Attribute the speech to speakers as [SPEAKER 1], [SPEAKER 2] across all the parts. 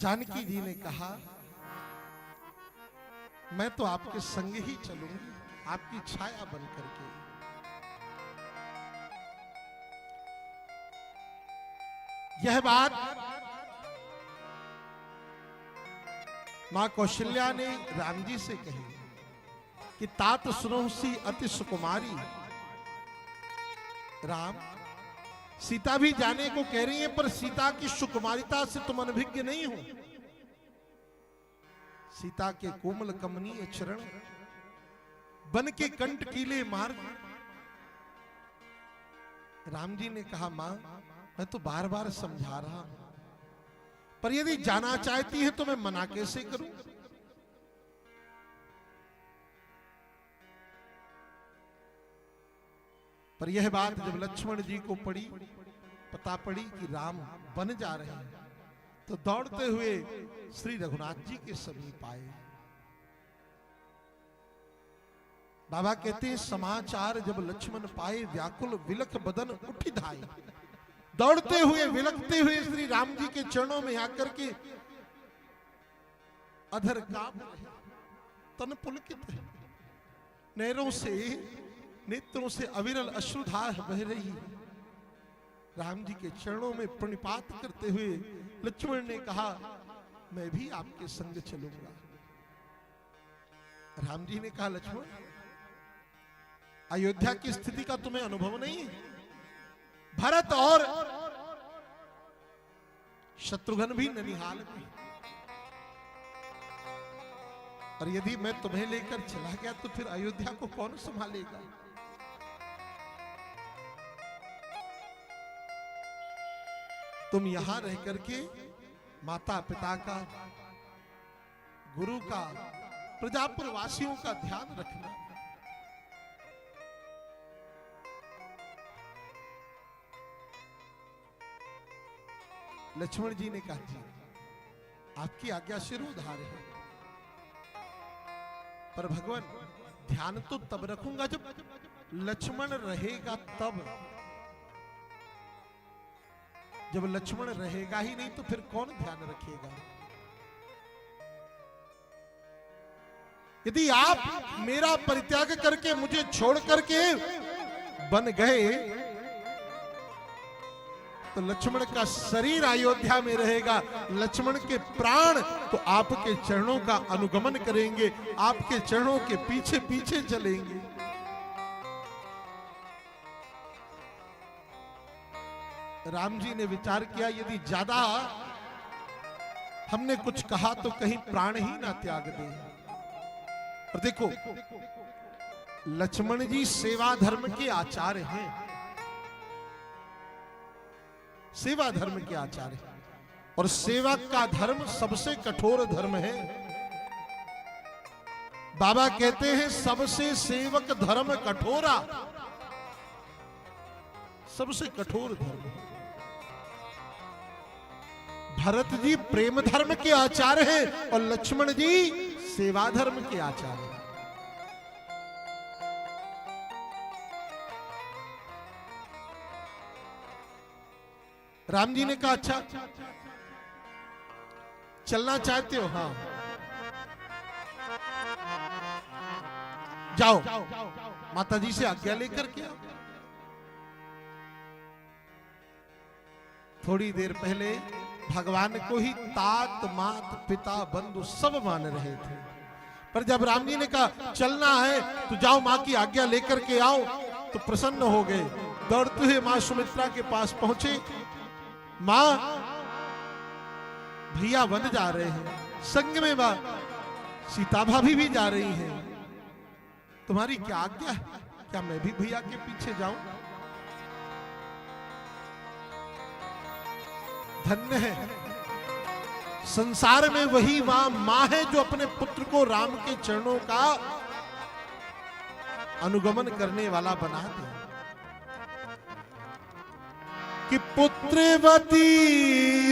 [SPEAKER 1] जानकी जी ने कहा, मैं तो आपके संग ही चलूंगी, आपकी छाया बन करके। यह बात मां कौशल्या ने राम जी से कही कि तात सुनोसी अति सुकुमारी। राम, सीता भी जाने को कह रही है, पर सीता की सुकुमारिता से तुम अनभिज्ञ नहीं हो। सीता के कोमल कमनीय चरण, बन के कंठ कीले मार्ग। राम जी ने कहा, मां मैं तो बार बार समझा रहा हूं, पर यदि जाना चाहती है तो मैं मना कैसे करूं। पर यह बात जब लक्ष्मण जी को पता पड़ी कि राम बन जा रहे हैं, तो दौड़ते हुए श्री रघुनाथ जी के समीप आए। बाबा कहते हैं, समाचार जब लक्ष्मण पाए, व्याकुल विलख बदन उठी धाए। दौड़ते हुए विलखते हुए श्री राम जी के चरणों में आकर के अधर कांप रहे, तन पुलकित है, नैरों से नेत्रों से अविरल अश्रुधार बह रही है। राम जी के चरणों में प्रणिपात करते हुए लक्ष्मण ने कहा, मैं भी आपके संग चलूंगा। राम जी ने कहा, लक्ष्मण अयोध्या की स्थिति का तुम्हें अनुभव नहीं है। भरत और शत्रुघ्न भी ननिहाल में, और यदि मैं तुम्हें लेकर चला गया तो फिर अयोध्या को कौन संभालेगा। तुम यहां रह करके माता पिता का, गुरु का, प्रजापुर वासियों का ध्यान रखना। लक्ष्मण जी ने कहा, जी आपकी आज्ञा शिरोधार्य है, पर भगवान ध्यान तो तब रखूंगा जब लक्ष्मण रहेगा तब। जब लक्ष्मण रहेगा ही नहीं तो फिर कौन ध्यान रखेगा। यदि आप मेरा परित्याग करके मुझे छोड़ करके बन गए तो लक्ष्मण का शरीर अयोध्या में रहेगा, लक्ष्मण के प्राण तो आपके चरणों का अनुगमन करेंगे, आपके चरणों के पीछे पीछे चलेंगे। राम जी ने विचार किया, यदि ज्यादा हमने कुछ कहा तो कहीं प्राण ही ना त्याग दे। और देखो, लक्ष्मण जी सेवा धर्म के आचार्य हैं, सेवा धर्म के आचार्य, और सेवक का धर्म सबसे कठोर धर्म है। बाबा कहते हैं, सबसे सेवक धर्म कठोरा, सबसे कठोर धर्म। भरत जी प्रेम धर्म के आचार्य हैं और लक्ष्मण जी सेवा धर्म के आचार्य हैं। राम जी ने कहा, अच्छा चलना चाहते हो? हाँ जाओ, माता जी से आज्ञा लेकर के आओ। थोड़ी देर पहले भगवान को ही तात मात पिता बंधु सब मान रहे थे, पर जब राम जी ने कहा चलना है तो जाओ, मां की आज्ञा लेकर के आओ, तो प्रसन्न हो गए। दौड़ते हुए मां सुमित्रा के पास पहुंचे। मां, भैया वन जा रहे हैं, संग में मां सीता भाभी भी जा रही हैं, तुम्हारी क्या आज्ञा है? क्या मैं भी भैया के पीछे जाऊं? धन्य है, संसार में वही मां है जो अपने पुत्र को राम के चरणों का अनुगमन करने वाला बना दे। कि पुत्रवती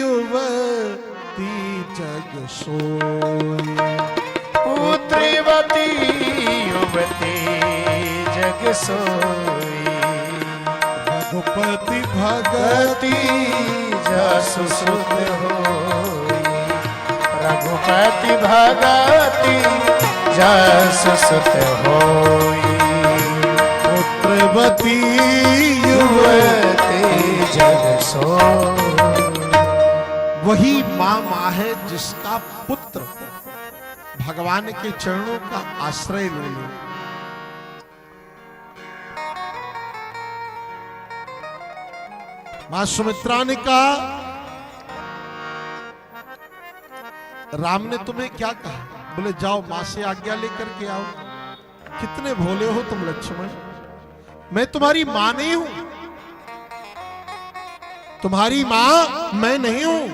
[SPEAKER 1] युवती जग सोई,
[SPEAKER 2] पुत्रवती युवती जग सोई,
[SPEAKER 1] रघुपति भगति
[SPEAKER 2] जसु सुत होई, रघुपति भगति जस सुत होई,
[SPEAKER 1] पुत्रवती
[SPEAKER 2] युवते जग सोई।
[SPEAKER 1] वही माँ है जिसका पुत्र भगवान के चरणों का आश्रय ले ले। मां सुमित्रा ने कहा, राम ने तुम्हें क्या कहा? बोले जाओ मां से आज्ञा लेकर के आओ। कितने भोले हो तुम लक्ष्मण, मैं तुम्हारी मां नहीं हूं, तुम्हारी मां मैं नहीं हूं।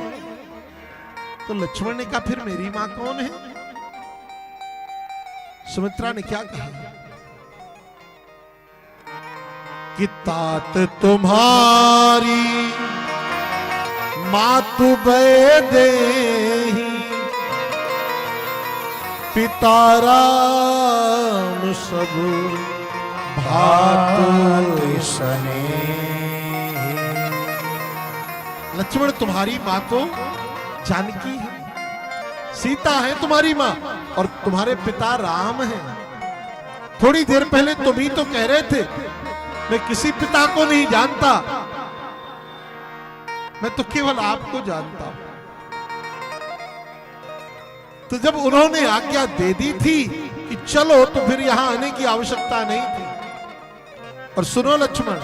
[SPEAKER 1] तो लक्ष्मण ने कहा फिर मेरी मां कौन है? सुमित्रा ने क्या कहा कि तात तुम्हारी मातु देही, पिता राम सब भातु
[SPEAKER 2] स्नेही।
[SPEAKER 1] लक्ष्मण तुम्हारी मां तो जानकी है, सीता है तुम्हारी मां, और तुम्हारे पिता राम हैं। थोड़ी देर पहले तुम ही तो कह रहे थे मैं किसी पिता को नहीं जानता, मैं तो केवल आपको जानता हूं। तो जब उन्होंने आज्ञा दे दी थी कि चलो, तो फिर यहां आने की आवश्यकता नहीं थी। और सुनो लक्ष्मण,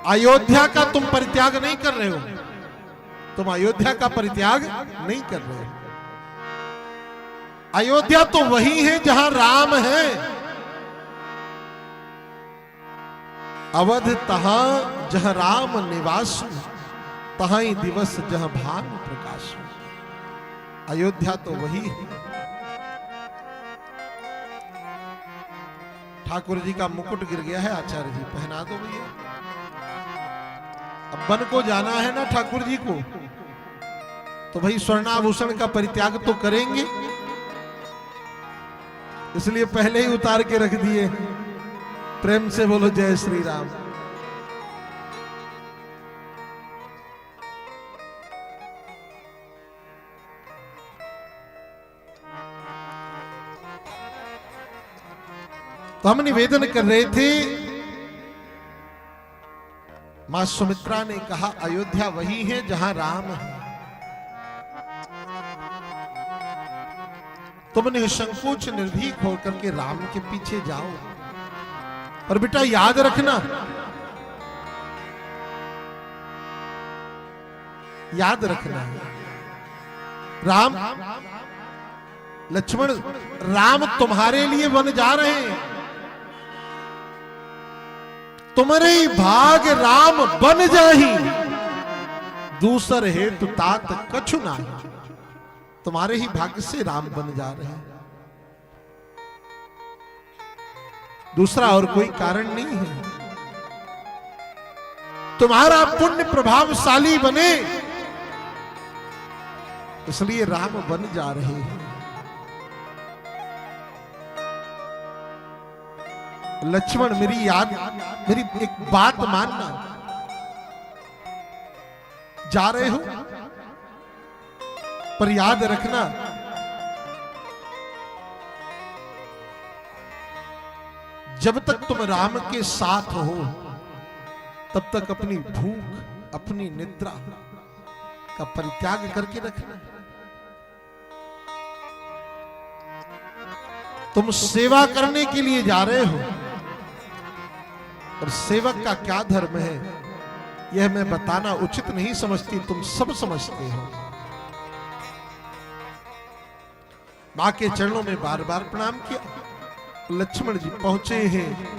[SPEAKER 1] अयोध्या का तुम परित्याग नहीं कर रहे हो, तुम अयोध्या का परित्याग नहीं कर रहे हो। अयोध्या तो वही है जहां राम है। अवध तहां जहां राम निवास, तहां ही दिवस जहां भानु प्रकाश। अयोध्या तो वही है। ठाकुर जी का मुकुट गिर गया है, आचार्य जी पहना दो भैया। अब वन को जाना है ना ठाकुर जी को, तो भाई स्वर्णाभूषण का परित्याग तो करेंगे, इसलिए पहले ही उतार के रख दिए। प्रेम से बोलो जय श्री राम। तो हम निवेदन कर रहे थे, मां सुमित्रा ने कहा अयोध्या वही है जहां राम है। तुम निसंकोच निर्भीक होकर के राम के पीछे जाओ। और बेटा याद रखना, याद रखना, राम लक्ष्मण राम तुम्हारे लिए वन जा रहे हैं। तुम्हारे ही भाग राम बन जाही, दूसर हेतु तात कछु नाही। तुम्हारे ही भाग्य से राम बन जा रहे हैं, दूसरा और कोई कारण नहीं है। तुम्हारा पुण्य प्रभावशाली बने, इसलिए राम बन जा रहे हैं। लक्ष्मण मेरी एक बात मानना, जा रहे हो पर याद रखना, जब तक तुम राम के साथ हो तब तक अपनी भूख, अपनी निद्रा का परित्याग करके रखना। तुम सेवा करने के लिए जा रहे हो, और सेवक का क्या धर्म है यह मैं बताना उचित नहीं समझती, तुम सब समझते हो। मां के चरणों में बार बार प्रणाम किया। लक्ष्मण जी पहुंचे हैं